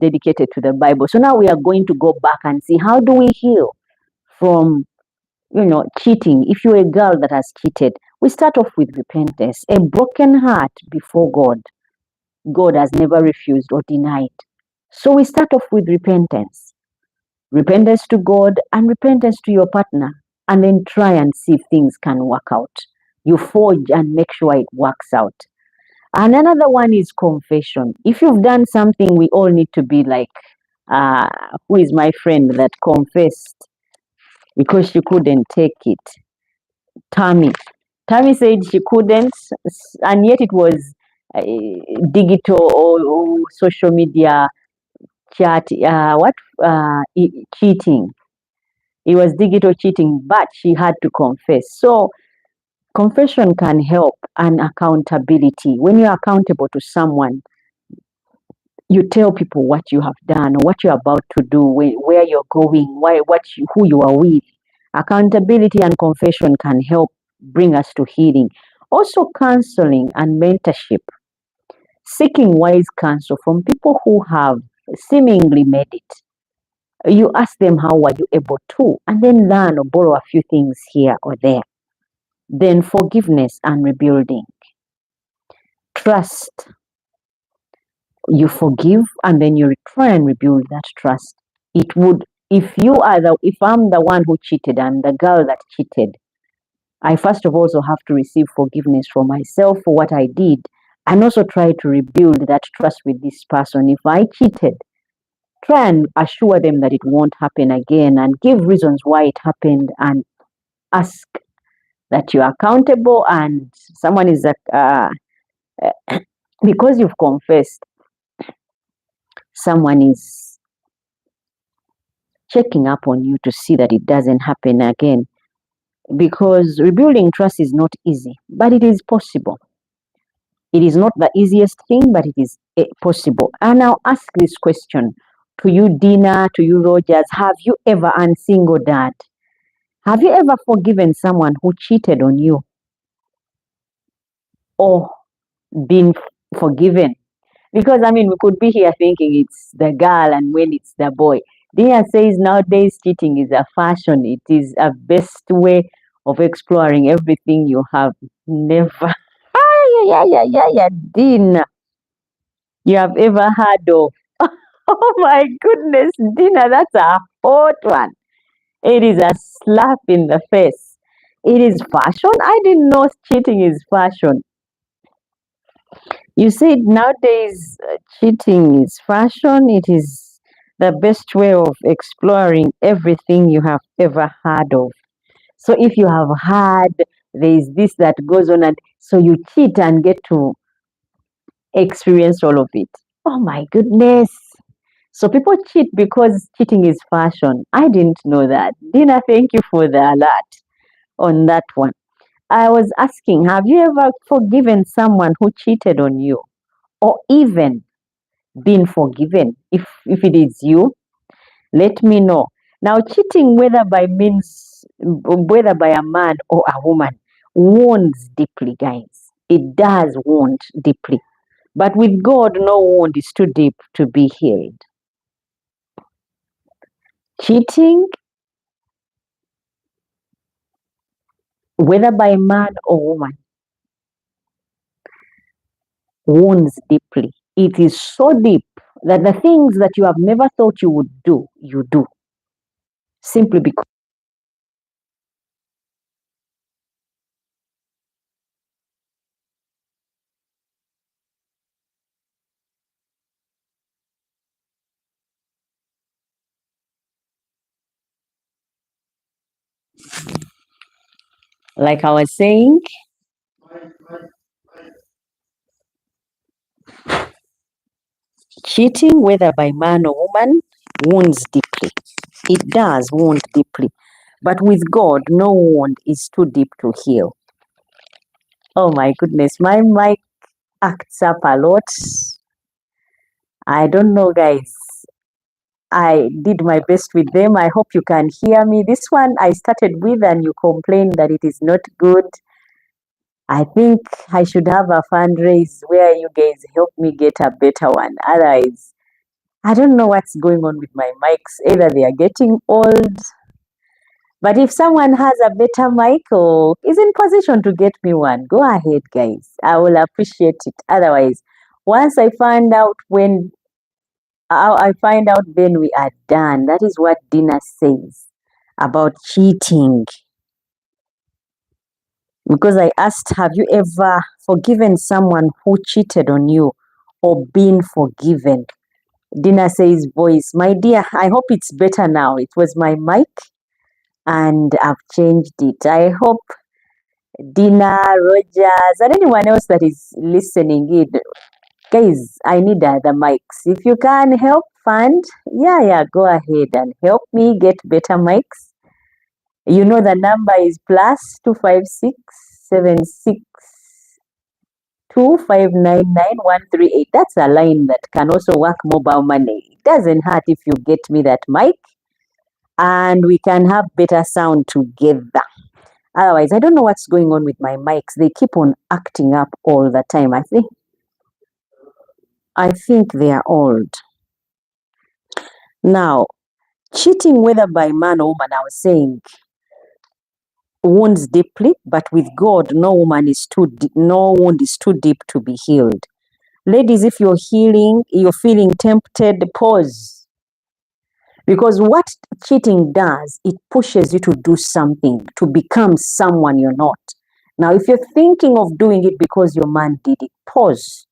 dedicated to the Bible. So now we are going to go back and see how do we heal from, cheating. If you're a girl that has cheated, we start off with repentance. A broken heart before God, God has never refused or denied. So we start off with repentance. Repentance to God and repentance to your partner, and then try and see if things can work out. You forge and make sure it works out. And another one is confession. If you've done something, we all need to be like, who is my friend that confessed because she couldn't take it? Tammy. Tammy said she couldn't, and yet it was digital or social media chat. Cheating. It was digital cheating, but she had to confess. So confession can help, and accountability. When you're accountable to someone, you tell people what you have done or what you're about to do, where you're going, who you are with. Accountability and confession can help bring us to healing. Also, counseling and mentorship. Seeking wise counsel from people who have seemingly made it. You ask them how were you able to, and then learn or borrow a few things here or there. Then forgiveness and rebuilding. Trust. You forgive and then you try and rebuild that trust. It would, if I'm the one who cheated, I'm the girl that cheated, I first of all also have to receive forgiveness for myself for what I did, and also try to rebuild that trust with this person. If I cheated, try and assure them that it won't happen again and give reasons why it happened, and ask that you're accountable and someone is because you've confessed, someone is checking up on you to see that it doesn't happen again. Because rebuilding trust is not easy, but it is possible. It is not the easiest thing, but it is possible. And I'll ask this question to you, Dina, to you, Rogers. Have you ever, and single dad, have you ever forgiven someone who cheated on you or been forgiven? Because, we could be here thinking it's the girl and when it's the boy. Dina says nowadays cheating is a fashion. It is a best way of exploring everything you have never. Yeah, Dina. You have ever heard of. Oh my goodness, Dina, that's a hot one. It is a slap in the face. It is fashion. I didn't know cheating is fashion. You said nowadays cheating is fashion. It is the best way of exploring everything you have ever heard of. So if you have heard there is this that goes on, and so you cheat and get to experience all of it. Oh my goodness. So people cheat because cheating is fashion. I didn't know that. Dina, thank you for the alert on that one. I was asking, have you ever forgiven someone who cheated on you? Or even been forgiven? If it is you, let me know. Now, cheating, whether by a man or a woman, wounds deeply, guys. It does wound deeply. But with God, no wound is too deep to be healed. Cheating, whether by man or woman, wounds deeply. It is so deep that the things that you have never thought you would do, you do. Simply because. Like I was saying, cheating, whether by man or woman, wounds deeply. It does wound deeply. But with God, no wound is too deep to heal. Oh my goodness, my mic acts up a lot. I don't know, guys. I did my best with them. I hope you can hear me. This one I started with and you complained that it is not good. I think I should have a fundraise where you guys help me get a better one. Otherwise, I don't know what's going on with my mics. Either they are getting old, but if someone has a better mic or is in position to get me one, go ahead, guys. I will appreciate it. Otherwise, once I find out when I find out, then we are done. That is what Dina says about cheating. Because I asked, have you ever forgiven someone who cheated on you or been forgiven? Dina says, voice, my dear, I hope it's better now. It was my mic and I've changed it. I hope Dina, Rogers, and anyone else that is listening in, guys, I need other mics. If you can help fund, yeah, go ahead and help me get better mics. You know the number is +256762599 That's a line that can also work mobile money. It doesn't hurt if you get me that mic and we can have better sound together. Otherwise, I don't know what's going on with my mics. They keep on acting up all the time. I think they are old. Now, cheating, whether by man or woman, I was saying, wounds deeply, but with God, no wound is too deep to be healed. Ladies, if you're feeling tempted, pause. Because what cheating does, it pushes you to do something, to become someone you're not. Now, if you're thinking of doing it because your man did it, pause.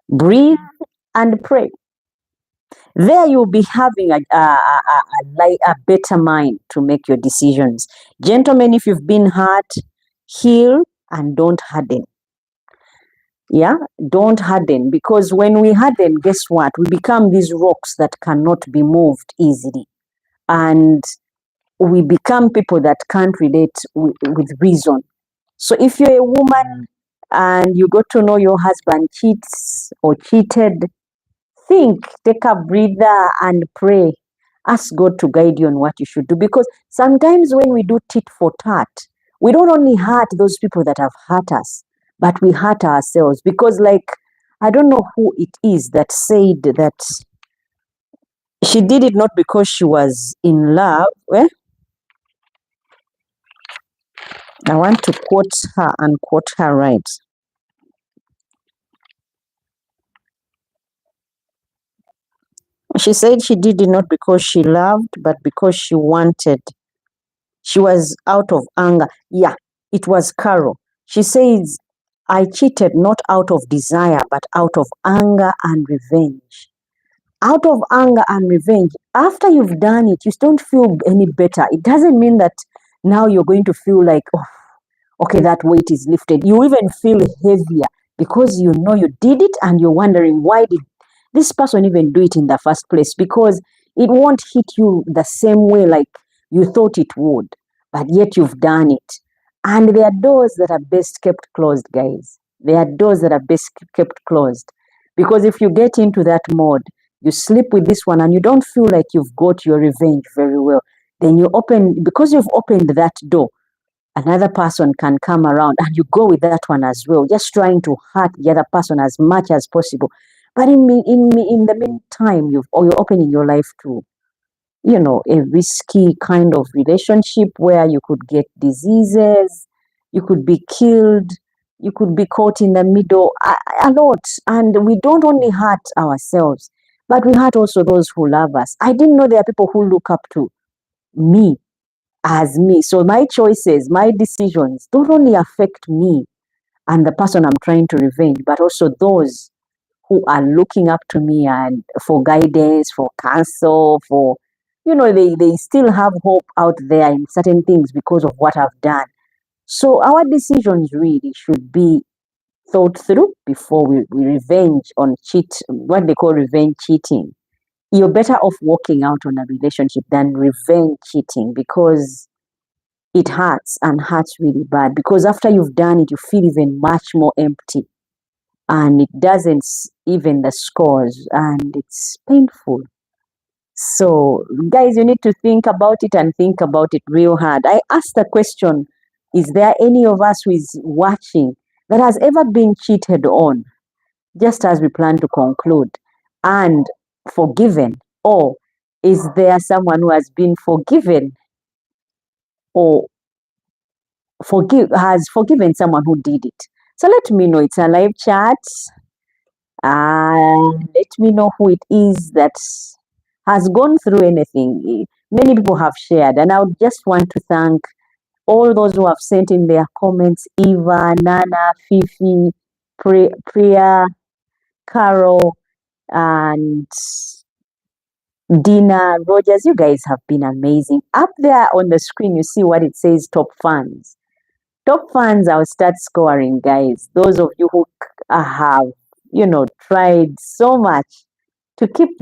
Breathe and pray. There you'll be having a better mind to make your decisions. Gentlemen, if you've been hurt, heal and don't harden. Yeah, don't harden, because when we harden, guess what? We become these rocks that cannot be moved easily. And we become people that can't relate with reason. So if you're a woman and you got to know your husband cheats or cheated, think, take a breather and pray. Ask God to guide you on what you should do. Because sometimes when we do tit for tat, we don't only hurt those people that have hurt us, but we hurt ourselves. Because, like, I don't know who it is that said that she did it not because she was in love. Well, I want to quote her and quote her right. She said she did it not because she loved, but because she wanted. She was out of anger. Yeah, it was Carol. She says, I cheated not out of desire, but out of anger and revenge. Out of anger and revenge. After you've done it, you don't feel any better. It doesn't mean that now you're going to feel like, oh, okay, that weight is lifted. You even feel heavier because you know you did it and you're wondering, why did this person even do it in the first place? Because it won't hit you the same way like you thought it would, but yet you've done it. And there are doors that are best kept closed, guys. There are doors that are best kept closed. Because if you get into that mode, you sleep with this one and you don't feel like you've got your revenge very well, then because you've opened that door, another person can come around and you go with that one as well, just trying to hurt the other person as much as possible. But in the meantime, you're opening your life to, a risky kind of relationship where you could get diseases, you could be killed, you could be caught in the middle, a lot. And we don't only hurt ourselves, but we hurt also those who love us. I didn't know there are people who look up to me as me. So my choices, my decisions don't only affect me and the person I'm trying to revenge, but also those who are looking up to me and for guidance, for counsel, for, they still have hope out there in certain things because of what I've done. So our decisions really should be thought through before we revenge on what they call revenge cheating. You're better off walking out on a relationship than revenge cheating, because it hurts and hurts really bad, because after you've done it, you feel even much more empty and it doesn't even the scores and it's painful. So, guys, you need to think about it and think about it real hard. I asked the question, is there any of us who is watching that has ever been cheated on? Just as we plan to conclude, and forgiven? Or is there someone who has been forgiven or has forgiven someone who did it? So let me know. It's a live chat. Let me know who it is that has gone through anything. Many people have shared, and I would just want to thank all those who have sent in their comments: Eva, Nana, Fifi, Priya, Carol, and Dina, Rogers. You guys have been amazing. Up there on the screen, you see what it says: top fans. Top fans, I'll start scoring, guys. Those of you who have, tried so much to keep